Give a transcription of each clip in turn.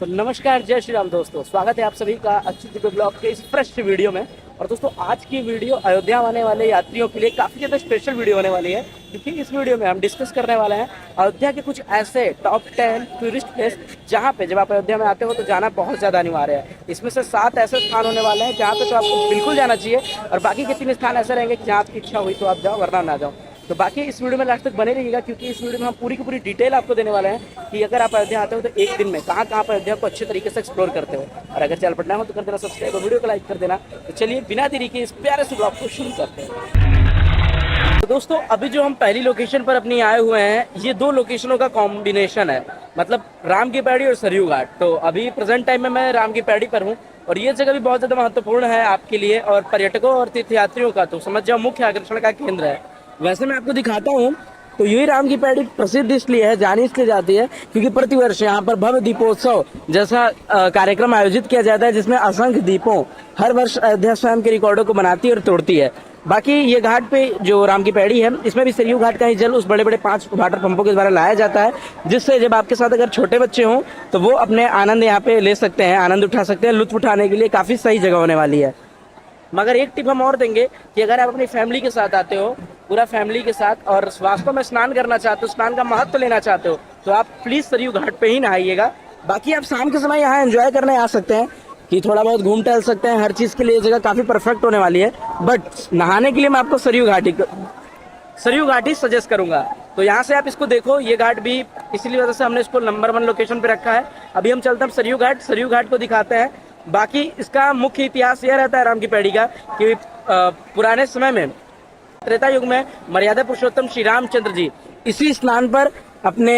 तो नमस्कार, जय श्री राम दोस्तों। स्वागत है आप सभी का अच्युत दीपक ब्लॉग के इस फ्रेश वीडियो में। और दोस्तों, आज की वीडियो अयोध्या आने वाले यात्रियों के लिए काफ़ी ज़्यादा स्पेशल वीडियो होने वाली है, क्योंकि इस वीडियो में हम डिस्कस करने वाले हैं अयोध्या के कुछ ऐसे टॉप 10 टूरिस्ट प्लेस जहां पे जब आप अयोध्या में आते हो तो जाना बहुत ज़्यादा अनिवार्य है। इसमें से 7 ऐसे स्थान होने वाले हैं जहाँ पे तो आपको बिल्कुल जाना चाहिए, और बाकी के 3 स्थान ऐसे रहेंगे कि जहाँ आपकी इच्छा हुई तो आप जाओ, वरना ना जाओ। तो बाकी इस वीडियो में लास्ट तक बने रहिएगा, क्योंकि इस वीडियो में हम पूरी की पूरी डिटेल आपको देने वाले हैं कि अगर आप अयोध्या आते हो तो एक दिन में कहाँ कहाँ पर अयोध्या को अच्छे तरीके से एक्सप्लोर करते हो। और अगर चैनल पर नया हो तो कर देना सब्सक्राइब और वीडियो को लाइक कर देना। तो चलिए बिना देरी के इस प्यारे से ब्लॉग को शुरू करते हैं। तो दोस्तों, अभी जो हम पहली लोकेशन पर अपनी आए हुए हैं, ये 2 लोकेशनों का कॉम्बिनेशन है, मतलब राम की पैड़ी और सरयू घाट। तो अभी प्रेजेंट टाइम में मैं राम की पैड़ी पर हूँ, और ये जगह भी बहुत ज़्यादा महत्वपूर्ण है आपके लिए और पर्यटकों और तीर्थयात्रियों का, तो समझ जाओ मुख्य आकर्षण का केंद्र है। वैसे मैं आपको दिखाता हूँ तो यही राम की पैड़ी प्रसिद्ध इसलिए है, जानी इसलिए जाती है क्योंकि प्रतिवर्ष यहाँ पर भव्य दीपोत्सव जैसा कार्यक्रम आयोजित किया जाता है, जिसमें असंख्य दीपों हर वर्ष अयोध्या स्वयं के रिकॉर्डों को बनाती है और तोड़ती है। बाकी ये घाट पे जो राम की पैड़ी है, इसमें भी सरयू घाट का ही जल उस बड़े बड़े 5 वाटर पंपों के द्वारा लाया जाता है, जिससे जब आपके साथ अगर छोटे बच्चे हों तो वो अपने आनंद यहाँ पे ले सकते हैं, आनंद उठा सकते हैं। लुत्फ उठाने के लिए काफी सही जगह होने वाली है। मगर एक टिप हम और देंगे कि अगर आप अपनी फैमिली के साथ आते हो, पूरा फैमिली के साथ, और वास्तव में स्नान करना चाहते हो, स्नान का महत्व लेना चाहते हो, तो आप प्लीज सरयू घाट पे ही नहाइएगा। बाकी आप शाम के समय यहाँ एंजॉय करने आ सकते हैं कि थोड़ा बहुत घूम टहल सकते हैं। हर चीज के लिए जगह काफी परफेक्ट होने वाली है, बट नहाने के लिए मैं आपको सरयू घाट ही सजेस्ट करूंगा। तो यहाँ से आप इसको देखो, ये घाट भी इसीलिए वजह से हमने इसको नंबर 1 लोकेशन पे रखा है। अभी हम चलते हैं सरयू घाट को दिखाते हैं। बाकी इसका मुख्य इतिहास यह रहता है राम की पैड़ी का कि पुराने समय में, त्रेता युग में, मर्यादा पुरुषोत्तम श्री रामचंद्र जी इसी स्नान पर अपने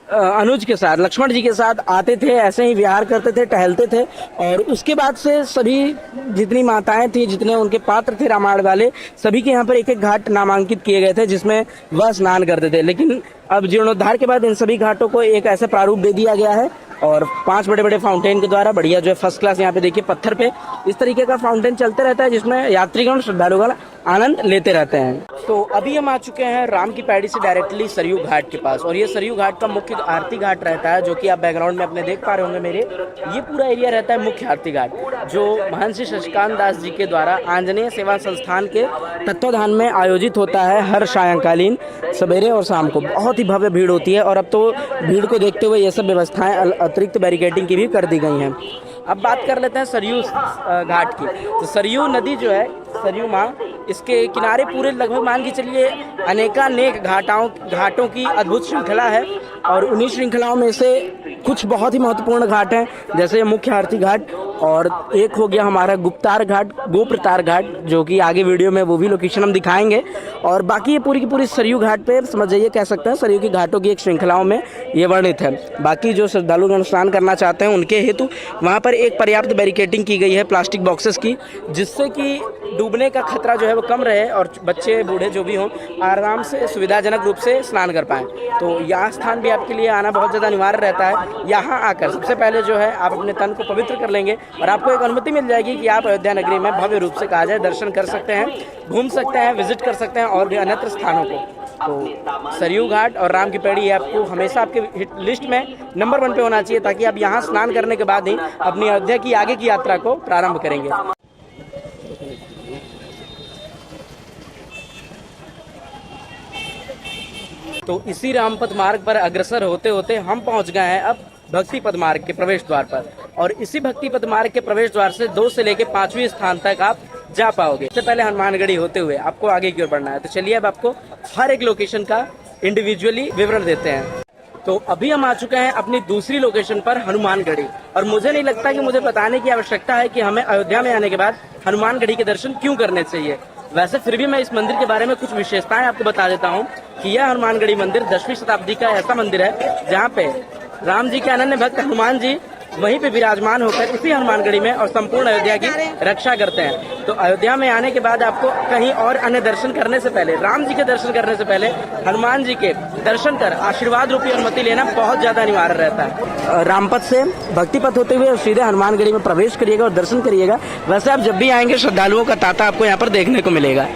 अनुज के साथ, लक्ष्मण जी के साथ आते थे, ऐसे ही विहार करते थे, टहलते थे। और उसके बाद से सभी जितनी माताएं थी, जितने उनके पात्र थे रामायण वाले, सभी के यहाँ पर एक एक घाट नामांकित किए गए थे जिसमें वह स्नान करते थे। लेकिन अब जीर्णोद्धार के बाद इन सभी घाटों को एक ऐसा प्रारूप दे दिया गया है, और 5 बड़े बड़े फाउंटेन के द्वारा बढ़िया जो है फर्स्ट क्लास, यहाँ पे देखिए पत्थर पे इस तरीके का फाउंटेन चलते रहता है, जिसमें यात्रीगण श्रद्धालुगण आनंद लेते रहते हैं। तो अभी हम आ चुके हैं राम की पैड़ी से डायरेक्टली सरयू घाट के पास, और ये सरयू घाट का मुख्य आरती घाट रहता है, जो कि आप बैकग्राउंड में अपने देख पा रहे होंगे मेरे। ये पूरा एरिया रहता है मुख्य आरती घाट, जो महर्षि शशिकांत दास जी के द्वारा आंजनेय सेवा संस्थान के तत्वाधान में आयोजित होता है हर सायंकालीन, सवेरे और शाम को। बहुत ही भव्य भीड़ होती है, और अब तो भीड़ को देखते हुए ये सब व्यवस्थाएं अतिरिक्त बैरिकेडिंग की भी कर दी गई हैं। अब बात कर लेते हैं सरयू घाट की। तो सरयू नदी जो है, सरयू माँ, इसके किनारे पूरे लगभग मान के चलिए अनेकानेक घाटों की अद्भुत श्रृंखला है, और उन्हीं श्रृंखलाओं में से कुछ बहुत ही महत्वपूर्ण घाट हैं, जैसे मुख्य आरती घाट, और एक हो गया हमारा गुप्तार घाट, गोप्रतार घाट, जो कि आगे वीडियो में वो भी लोकेशन हम दिखाएंगे। और बाकी ये पूरी की पूरी सरयू घाट पे समझ जाइए, कह सकते हैं सरयू की घाटों की एक श्रृंखलाओं में ये वर्णित है। बाकी जो श्रद्धालुगण स्नान करना चाहते हैं उनके हेतु वहाँ पर एक पर्याप्त बैरिकेडिंग की गई है प्लास्टिक बॉक्सेस की, जिससे कि डूबने का खतरा जो है वो कम रहे, और बच्चे बूढ़े जो भी हों आराम से सुविधाजनक रूप से स्नान कर पाएँ। तो यह स्थान भी आपके लिए आना बहुत ज़्यादा अनिवार्य रहता है। यहाँ आकर सबसे पहले जो है आप अपने तन को पवित्र कर लेंगे, और आपको एक अनुमति मिल जाएगी कि आप अयोध्या नगरी में भव्य रूप से कहा जाए दर्शन कर सकते हैं, घूम सकते हैं, विजिट कर सकते हैं और भी अन्यत्र स्थानों को। तो सरयू घाट और राम की पैड़ी आपको हमेशा आपके हिट लिस्ट में नंबर 1 पे होना चाहिए, ताकि आप यहाँ स्नान करने के बाद ही अपनी अयोध्या की आगे की यात्रा को प्रारंभ करेंगे। तो इसी रामपथ मार्ग पर अग्रसर होते होते हम पहुंच गए हैं अब भक्ति पथ मार्ग के प्रवेश द्वार पर, और इसी भक्ति पथ मार्ग के प्रवेश द्वार से 2 से लेकर 5वें स्थान तक आप जा पाओगे। इससे पहले हनुमानगढ़ी होते हुए आपको आगे की ओर बढ़ना है। तो चलिए अब आपको हर एक लोकेशन का इंडिविजुअली विवरण देते हैं। तो अभी हम आ चुके हैं अपनी दूसरी लोकेशन पर, हनुमानगढ़ी, और मुझे नहीं लगता कि मुझे बताने की आवश्यकता है कि हमें अयोध्या में आने के बाद हनुमानगढ़ी के दर्शन क्यों करने चाहिए। वैसे फिर भी मैं इस मंदिर के बारे में कुछ विशेषताएं आपको बता देता हूं कि यह हनुमानगढ़ी मंदिर 10वीं शताब्दी का ऐसा मंदिर है जहां पे राम जी के अनन्य भक्त हनुमान जी वहीं पे विराजमान होकर इसी हनुमानगढ़ी में और संपूर्ण अयोध्या की रक्षा करते हैं। तो अयोध्या में आने के बाद आपको कहीं और अन्य दर्शन करने से पहले, राम जी के दर्शन करने से पहले, हनुमान जी के दर्शन कर आशीर्वाद रूपी अनुमति लेना बहुत ज्यादा अनिवार्य रहता है। रामपथ से भक्ति पथ होते हुए सीधे हनुमानगढ़ी में प्रवेश करिएगा और दर्शन करिएगा। वैसे आप जब भी आएंगे श्रद्धालुओं का तांता आपको यहाँ पर देखने को मिलेगा।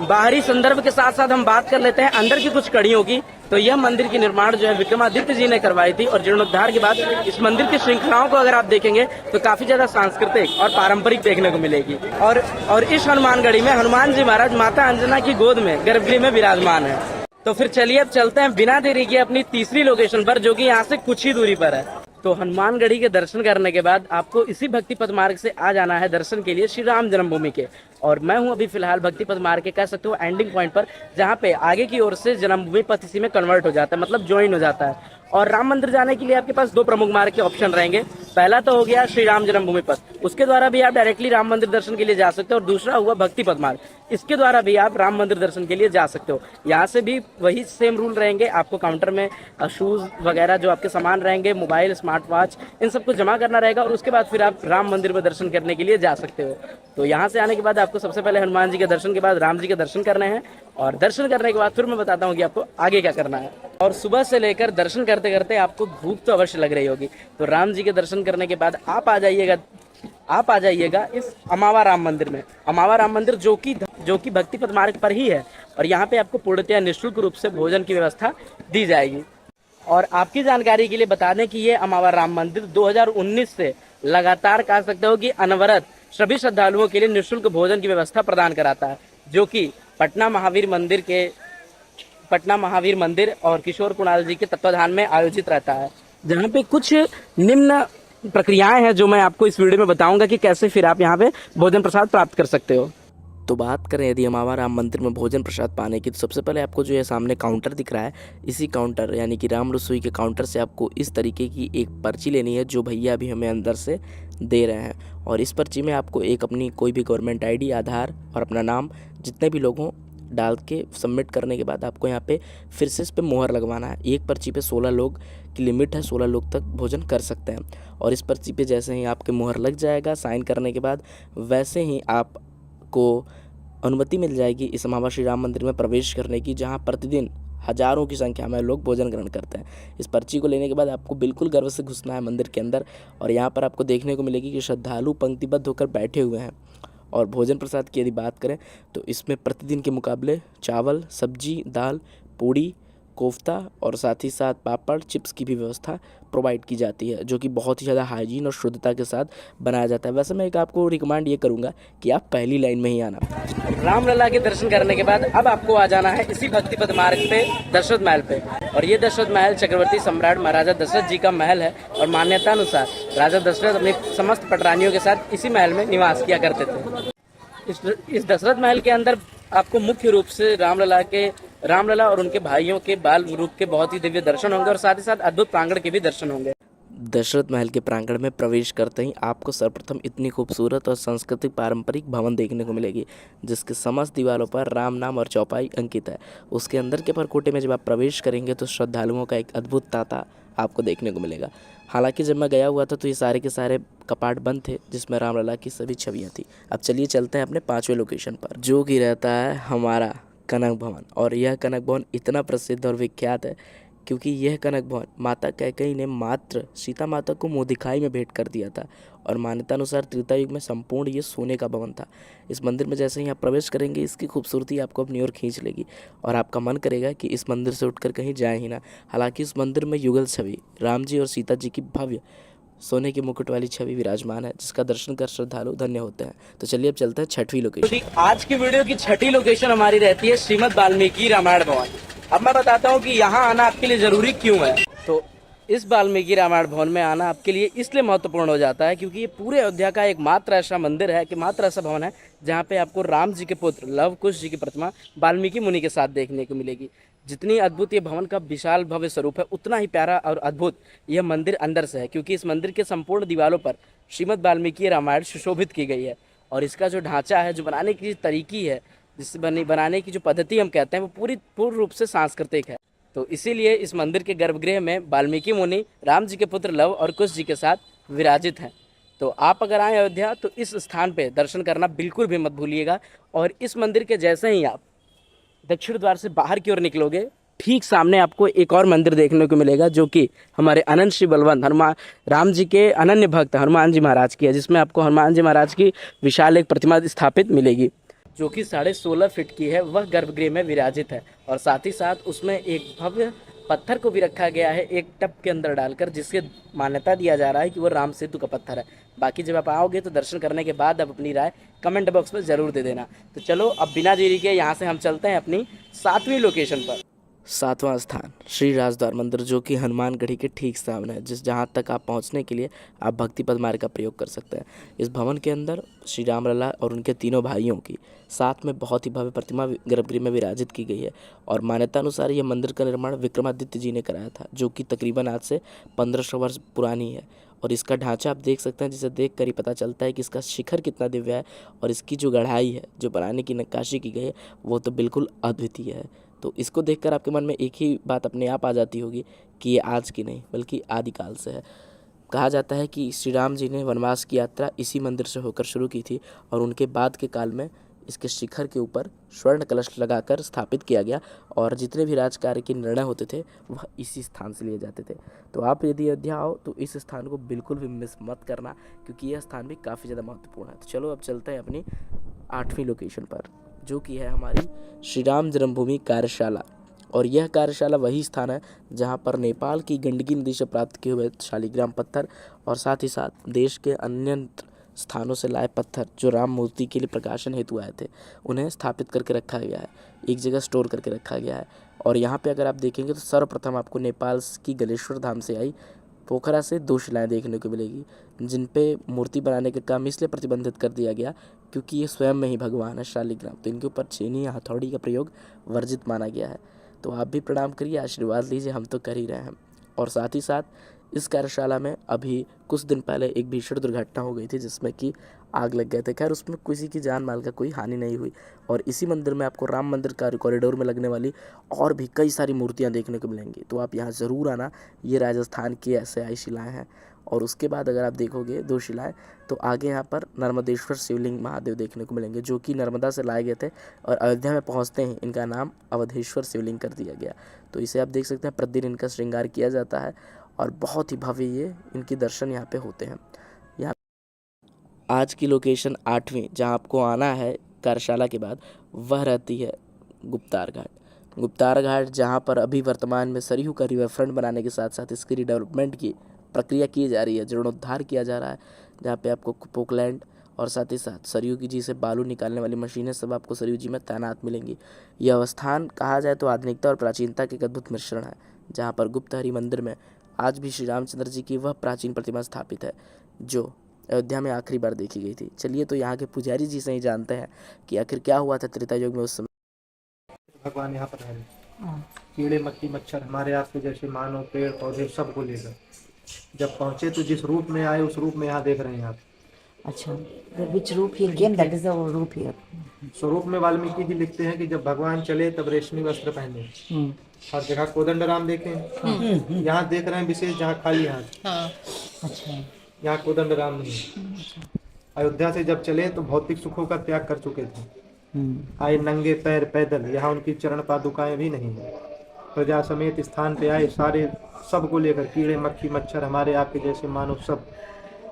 बाहरी संदर्भ के साथ साथ हम बात कर लेते हैं अंदर की कुछ कड़ियों की। तो यह मंदिर की निर्माण जो है विक्रमादित्य जी ने करवाई थी और जीर्णोद्धार के बाद इस मंदिर की श्रृंखलाओं को अगर आप देखेंगे तो काफी ज्यादा सांस्कृतिक और पारंपरिक देखने को मिलेगी। और इस हनुमानगढ़ी में हनुमान जी महाराज माता अंजना की गोद में गर्भगृह में विराजमान है। तो फिर चलिए अब चलते हैं बिना देरी के अपनी तीसरी लोकेशन पर, जो कि यहाँ से कुछ ही दूरी पर है। तो हनुमानगढ़ी के दर्शन करने के बाद आपको इसी भक्ति पथ मार्ग से आ जाना है दर्शन के लिए श्री राम जन्मभूमि के। और मैं हूं अभी फिलहाल भक्ति पथ मार्ग के कह सकते हो एंडिंग पॉइंट पर, जहां पे आगे की ओर से जन्मभूमि पथ इसी में कन्वर्ट हो जाता है, मतलब ज्वाइन हो जाता है। और राम मंदिर जाने के लिए आपके पास दो प्रमुख मार्ग के ऑप्शन रहेंगे। पहला तो हो गया श्री राम जन्मभूमि पथ, उसके द्वारा भी आप डायरेक्टली राम मंदिर दर्शन के लिए जा सकते हो। और दूसरा हुआ भक्ति पथ मार्ग, इसके द्वारा भी आप राम मंदिर दर्शन के लिए जा सकते हो। यहाँ से भी वही सेम रूल रहेंगे, आपको काउंटर में शूज वगैरह जो आपके सामान रहेंगे, मोबाइल, स्मार्ट वॉच, इन सबको जमा करना रहेगा और उसके बाद फिर आप राम मंदिर में दर्शन करने के लिए जा सकते हो। तो यहाँ से आने के बाद आपको सबसे पहले हनुमान जी के दर्शन के बाद राम जी के दर्शन करने हैं और दर्शन करने के बाद फिर मैं बताता हूँ कि आपको आगे क्या करना है। और सुबह से लेकर दर्शन करते करते आपको भूख तो अवश्य लग रही होगी। तो राम जी के दर्शन करने के बाद आप आ जाइएगा इस अमावा राम मंदिर में। अमावा राम मंदिर जो कि भक्ति पथ मार्ग पर ही है और यहाँ पे आपको पूर्णतया निःशुल्क रूप से भोजन की व्यवस्था दी जाएगी। और आपकी जानकारी के लिए बता दें कि ये अमावा राम मंदिर 2019 से लगातार कह सकते हो कि अनवरत सभी श्रद्धालुओं के लिए निःशुल्क भोजन की व्यवस्था प्रदान कराता है, जो कि पटना महावीर मंदिर और किशोर कुणाल जी के तत्वाधान में आयोजित रहता है, जहाँ पे कुछ निम्न प्रक्रियाएं हैं जो मैं आपको इस वीडियो में बताऊंगा कि कैसे फिर आप यहाँ पे भोजन प्रसाद प्राप्त कर सकते हो। तो बात करें यदि अमावा राम मंदिर में भोजन प्रसाद पाने की, तो सबसे पहले आपको जो है सामने काउंटर दिख रहा है, इसी काउंटर यानी कि राम रसोई के काउंटर से आपको इस तरीके की एक पर्ची लेनी है जो भैया अभी हमें अंदर से दे रहे हैं। और इस पर्ची में आपको एक अपनी कोई भी गवर्नमेंट आईडी, आधार और अपना नाम जितने भी लोग हों डाल के सबमिट करने के बाद आपको यहाँ पे फिर से इस पर मोहर लगवाना है। एक पर्ची पे 16 लोग की लिमिट है, 16 लोग तक भोजन कर सकते हैं। और इस पर्ची पे जैसे ही आपके मोहर लग जाएगा साइन करने के बाद, वैसे ही आपको अनुमति मिल जाएगी इस अमावा श्री राम मंदिर में प्रवेश करने की, जहाँ प्रतिदिन हजारों की संख्या में लोग भोजन ग्रहण करते हैं। इस पर्ची को लेने के बाद आपको बिल्कुल गर्व से घुसना है मंदिर के अंदर। और यहाँ पर आपको देखने को मिलेगी कि श्रद्धालु पंक्तिबद्ध होकर बैठे हुए हैं। और भोजन प्रसाद की यदि बात करें तो इसमें प्रतिदिन के मुकाबले चावल, सब्जी, दाल, पूड़ी, कोफ्ता और साथ ही साथ पापड़, चिप्स की भी व्यवस्था प्रोवाइड की जाती है, जो कि बहुत ही ज़्यादा हाइजीन और शुद्धता के साथ बनाया जाता है। वैसे मैं एक आपको रिकमेंड ये करूँगा कि आप पहली लाइन में ही आना। रामलला के दर्शन करने के बाद अब आपको आ जाना है इसी भक्ति पथ मार्ग पे दशरथ महल पे। और ये दशरथ महल चक्रवर्ती सम्राट महाराजा दशरथ जी का महल है और मान्यता अनुसार राजा दशरथ अपनी समस्त पटरानियों के साथ इसी महल में निवास किया करते थे। इस दशरथ महल के अंदर आपको मुख्य रूप से रामलला और उनके भाइयों के बाल रूप के बहुत ही दिव्य दर्शन होंगे और साथ ही साथ अद्भुत प्रांगण के भी दर्शन होंगे। दशरथ महल के प्रांगण में प्रवेश करते ही आपको सर्वप्रथम इतनी खूबसूरत और सांस्कृतिक पारंपरिक भवन देखने को मिलेगी, जिसके समस्त दीवारों पर राम नाम और चौपाई अंकित है। उसके अंदर के परकोटे में जब आप प्रवेश करेंगे तो श्रद्धालुओं का एक अद्भुत तांता आपको देखने को मिलेगा। हालांकि जब मैं गया हुआ था तो ये सारे के सारे कपाट बंद थे जिसमें रामलला की सभी छवियाँ थी। अब चलिए चलते हैं अपने 5वें लोकेशन पर, जो कि रहता है हमारा कनक भवन। और यह कनक भवन इतना प्रसिद्ध और विख्यात है क्योंकि यह कनक भवन माता कैकेयी ने मात्र सीता माता को मुँह दिखाई में भेंट कर दिया था और मान्यता अनुसार त्रेता युग में संपूर्ण ये सोने का भवन था। इस मंदिर में जैसे ही आप प्रवेश करेंगे इसकी खूबसूरती आपको अपनी ओर खींच लेगी और आपका मन करेगा कि इस मंदिर से उठकर कहीं जाए ही ना। हालांकि इस मंदिर में युगल छवि राम जी और सीता जी की भव्य सोने के मुकुट वाली छवि विराजमान है, जिसका दर्शन कर श्रद्धालु धन्य होते हैं। तो चलिए अब चलते हैं 6वीं लोकेशन। आज की वीडियो की 6ठी लोकेशन हमारी रहती है श्रीमद् वाल्मीकि रामायण भवन। अब मैं बताता हूँ कि यहाँ आना आपके लिए जरूरी क्यों है। तो इस वाल्मीकि रामायण भवन में आना आपके लिए इसलिए महत्वपूर्ण हो जाता है क्योंकि ये पूरे अयोध्या का एकमात्र ऐसा मंदिर है कि मात्र ऐसा भवन है जहाँ पे आपको राम जी के पुत्र लव कुश जी की प्रतिमा वाल्मीकि मुनि के साथ देखने को मिलेगी। जितनी अद्भुत ये भवन का विशाल भव्य स्वरूप है, उतना ही प्यारा और अद्भुत यह मंदिर अंदर से है, क्योंकि इस मंदिर के संपूर्ण दीवारों पर श्रीमद् वाल्मीकि रामायण सुशोभित की गई है। और इसका जो ढांचा है, जो बनाने की तरीकी है, जिससे बनाने की जो पद्धति हम कहते हैं, वो पूर्ण रूप से सांस्कृतिक है। तो इसीलिए इस मंदिर के गर्भगृह में वाल्मीकि मुनि राम जी के पुत्र लव और कुश जी के साथ विराजित हैं। तो आप अगर आए अयोध्या तो इस स्थान पे दर्शन करना बिल्कुल भी मत भूलिएगा। और इस मंदिर के जैसे ही आप दक्षिण द्वार से बाहर की ओर निकलोगे, ठीक सामने आपको एक और मंदिर देखने को मिलेगा, जो कि हमारे अनंत श्री बलवंत हनुमान राम जी के अनन्य भक्त हनुमान जी महाराज की है, जिसमें आपको हनुमान जी महाराज की विशाल एक प्रतिमा स्थापित मिलेगी। जो कि 16.5 फीट की है, वह गर्भगृह में विराजित है। और साथ ही साथ उसमें एक भव्य पत्थर को भी रखा गया है एक टब के अंदर डालकर, जिसके मान्यता दिया जा रहा है कि वो राम सेतु का पत्थर है। बाकी जब आप आओगे तो दर्शन करने के बाद आप अपनी राय कमेंट बॉक्स में ज़रूर दे देना। तो चलो अब बिना देरी के यहाँ से हम चलते हैं अपनी 7वीं लोकेशन पर। 7वां स्थान श्री राजद्वार मंदिर, जो कि हनुमानगढ़ी के ठीक सामने है, जहाँ तक आप पहुँचने के लिए आप भक्ति पथ मार्ग का प्रयोग कर सकते हैं। इस भवन के अंदर श्री राम लला और उनके तीनों भाइयों की साथ में बहुत ही भव्य प्रतिमा गर्भगृह में विराजित की गई है। और मान्यता अनुसार यह मंदिर का निर्माण विक्रमादित्य जी ने कराया था, जो कि तकरीबन आज से 1500 वर्ष पुरानी है। और इसका ढांचा आप देख सकते हैं, जिसे देख कर ही पता चलता है कि इसका शिखर कितना दिव्य है। और इसकी जो गढ़ाई है, जो बनाने की नक्काशी की गई है, वो तो बिल्कुल अद्वितीय है। तो इसको देखकर आपके मन में एक ही बात अपने आप आ जाती होगी कि ये आज की नहीं बल्कि आदिकाल से है। कहा जाता है कि श्री राम जी ने वनवास की यात्रा इसी मंदिर से होकर शुरू की थी, और उनके बाद के काल में इसके शिखर के ऊपर स्वर्ण कलश लगाकर स्थापित किया गया। और जितने भी राजकार्य के निर्णय होते थे वह इसी स्थान से लिए जाते थे। तो आप यदि अयोध्या आओ तो इस स्थान को बिल्कुल भी मिस मत करना, क्योंकि यह स्थान भी काफ़ी ज़्यादा महत्वपूर्ण है। तो चलो अब चलते हैं अपनी 8वीं लोकेशन पर, जो कि है हमारी श्री राम जन्मभूमि कार्यशाला। और यह कार्यशाला वही स्थान है जहां पर नेपाल की गंडकी नदी से प्राप्त किए हुए शालिग्राम पत्थर और साथ ही साथ देश के अन्य स्थानों से लाए पत्थर, जो राम मूर्ति के लिए प्रकाशन हेतु आए थे, उन्हें स्थापित करके रखा गया है, एक जगह स्टोर करके रखा गया है। और यहाँ पे अगर आप देखेंगे तो सर्वप्रथम आपको नेपाल की गलेश्वर धाम से आई पोखरा से 2 शिलाएँ देखने को मिलेगी, जिन पे मूर्ति बनाने का काम इसलिए प्रतिबंधित कर दिया गया क्योंकि ये स्वयं में ही भगवान है शालिग्राम, तो इनके ऊपर छेनी या हथौड़ी का प्रयोग वर्जित माना गया है। तो आप भी प्रणाम करिए, आशीर्वाद लीजिए, हम तो कर ही रहे हैं। और साथ ही साथ इस कार्यशाला में अभी कुछ दिन पहले एक भीषण दुर्घटना हो गई थी, जिसमें कि आग लग गए थे। खैर उसमें किसी की जान माल का कोई हानि नहीं हुई। और इसी मंदिर में आपको राम मंदिर का कॉरिडोर में लगने वाली और भी कई सारी मूर्तियां देखने को मिलेंगी। तो आप यहाँ ज़रूर आना। ये राजस्थान की ऐसे आई शिलाएँ हैं। और उसके बाद अगर आप देखोगे 2 शिलाएँ, तो आगे यहाँ पर नर्मदेश्वर शिवलिंग महादेव देखने को मिलेंगे, जो कि नर्मदा से लाए गए थे और अयोध्या में पहुँचते ही इनका नाम अवधेश्वर शिवलिंग कर दिया गया। तो इसे आप देख सकते हैं, प्रतिदिन इनका श्रृंगार किया जाता है और बहुत ही भव्य ये इनके दर्शन यहाँ पे होते हैं। यहाँ आज की लोकेशन 8वीं जहाँ आपको आना है कार्यशाला के बाद, वह रहती है गुप्तार घाट। गुप्तार घाट जहाँ पर अभी वर्तमान में सरयू का रिवर फ्रंट बनाने के साथ साथ इसकी रिडेवलपमेंट की प्रक्रिया की जा रही है, जीर्णोद्धार किया जा रहा है, जहाँ पे आपको पोकलैंड और साथ ही साथ सरयू की जी से बालू निकालने वाली मशीनें सब आपको सरयू जी में तैनात मिलेंगी। यह स्थान कहा जाए तो आधुनिकता और प्राचीनता के एक अद्भुत मिश्रण है, जहाँ पर गुप्त हरि मंदिर में आज भी श्री रामचंद्र जी की वह प्राचीन प्रतिमा स्थापित है, जो अयोध्या में आखिरी बार देखी गई थी। चलिए तो यहाँ के पुजारी जी से ही जानते हैं कि आखिर क्या हुआ था त्रेता युग में उस समय। भगवान यहाँ पर रहे, कीड़े मक्खी मच्छर हमारे आपके जैसे मानव पेड़ पौधे सबको लेकर जब पहुँचे तो जिस रूप में आए उस रूप में यहाँ देख रहे हैं आप। अच्छा, which roop he came, that is the roop here. स्वरूप में वाल्मीकि जी लिखते हैं कि जब भगवान चले तब रेशमी वस्त्र पहने। हर जगह कोदंड राम देखे, यहाँ देख रहे हैं विशेष जहाँ खाली हाथ। अच्छा, यहाँ कोदंड राम नहीं। अयोध्या से जब चले तो भौतिक सुखों का त्याग कर चुके थे, आए नंगे पैर पैदल, यहाँ उनकी चरण पादुकाएं भी नहीं है। प्रजा समेत स्थान पे आए सारे, सबको लेकर कीड़े मक्खी मच्छर हमारे आपके जैसे मानव सब।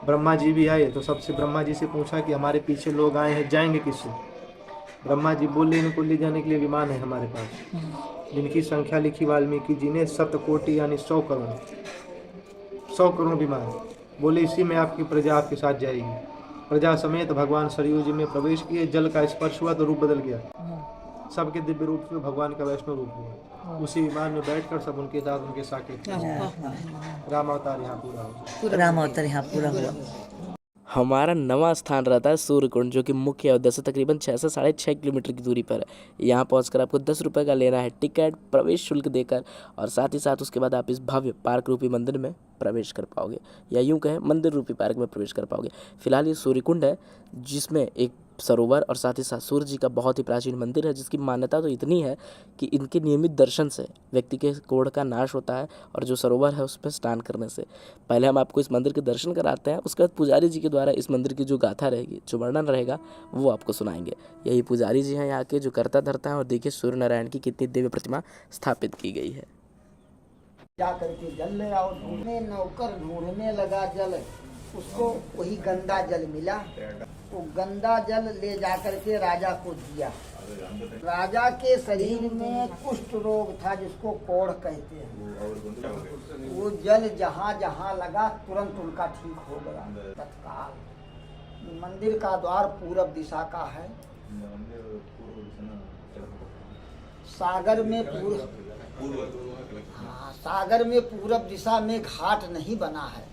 ब्रह्मा जी भी आए तो सबसे ब्रह्मा जी से पूछा कि हमारे पीछे लोग आए हैं, जाएंगे किससे? ब्रह्मा जी बोले इनको ले जाने के लिए विमान है हमारे पास, जिनकी संख्या लिखी वाल्मीकि जी ने 7 कोटि यानी 100 करोड़ विमान। बोले इसी में आपकी प्रजा आपके साथ जाएगी। प्रजा समेत भगवान सरयू जी में प्रवेश किए, जल का स्पर्श हुआ तो रूप बदल गया, सबके दिव्य रूप से भगवान का वैष्णव रूप हुआ। उसी विमान में बैठकर सब उनके साथ उनके साकेत राम अवतार यहाँ पूरा हुआ। राम अवतार यहाँ पूरा हुआ। हमारा 9वां स्थान रहता है सूर्यकुंड, जो कि मुख्य अयोध्या से तकरीबन 6 से 6.5 किलोमीटर की दूरी पर है। यहाँ पहुँचकर आपको 10 रुपये का लेना है टिकट, प्रवेश शुल्क देकर, और साथ ही साथ उसके बाद आप इस भव्य पार्क रूपी मंदिर में प्रवेश कर पाओगे, या यूँ कहें मंदिर रूपी पार्क में प्रवेश कर पाओगे। फिलहाल ये सूर्यकुंड है, जिसमें एक सरोवर और साथ ही साथ सूर्य जी का बहुत ही प्राचीन मंदिर है, जिसकी मान्यता तो इतनी है कि इनके नियमित दर्शन से व्यक्ति के कोढ़ का नाश होता है, और जो सरोवर है उसमें स्नान करने से। पहले हम आपको इस मंदिर के दर्शन कराते हैं, उसके बाद पुजारी जी के द्वारा इस मंदिर की जो गाथा रहेगी, जो वर्णन रहेगा, वो आपको सुनाएंगे। यही पुजारी जी हैं यहाँ के, जो करता धरता है। और देखिए सूर्य नारायण की कितनी दिव्य प्रतिमा स्थापित की गई है। जा करके जल ले आओ, ढूंढने नौकर ढूंढने लगा जल, उसको वही गंदा जल मिला। वो गंदा जल ले जाकर के राजा को दिया। राजा के शरीर में कुष्ठ रोग था, जिसको कोढ़ कहते हैं। वो जल जहाँ जहाँ लगा तुरंत उनका ठीक हो गया तत्काल। मंदिर का द्वार पूरब दिशा का है। सागर में सागर में पूरब दिशा में घाट नहीं बना है।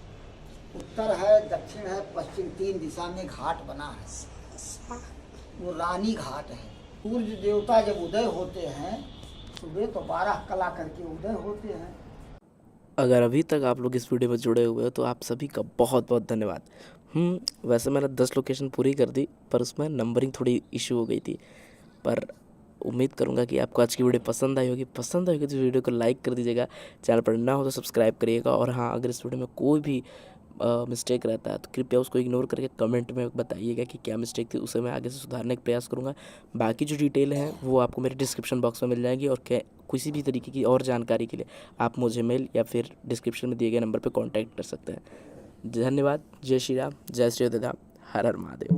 उत्तर है, दक्षिण है, पश्चिम, 3 दिशा में घाट बना है। वो रानी घाट है। सूर्य देवता जब उदय होते हैं सुबह, तो 12 कला करके उदय होते हैं। अगर अभी तक आप लोग इस वीडियो में जुड़े हुए हो तो आप सभी का बहुत बहुत धन्यवाद। वैसे मैंने 10 लोकेशन पूरी कर दी, पर उसमें नंबरिंग थोड़ी इशू हो गई थी। पर उम्मीद करूंगा कि आपको आज की वीडियो पसंद आई होगी। पसंद आई होगी तो वीडियो को लाइक कर दीजिएगा, चैनल पर नया हो तो सब्सक्राइब करिएगा। और हाँ, अगर इस वीडियो में कोई भी मिस्टेक रहता है तो कृपया उसको इग्नोर करके कमेंट में बताइएगा कि क्या मिस्टेक थी, उसे मैं आगे से सुधारने का प्रयास करूँगा। बाकी जो डिटेल है वो आपको मेरे डिस्क्रिप्शन बॉक्स में मिल जाएगी। और किसी भी तरीके की और जानकारी के लिए आप मुझे मेल या फिर डिस्क्रिप्शन में दिए गए नंबर पर कॉन्टैक्ट कर सकते हैं। धन्यवाद। जय श्री राम, जय श्री राम, हर हर महादेव।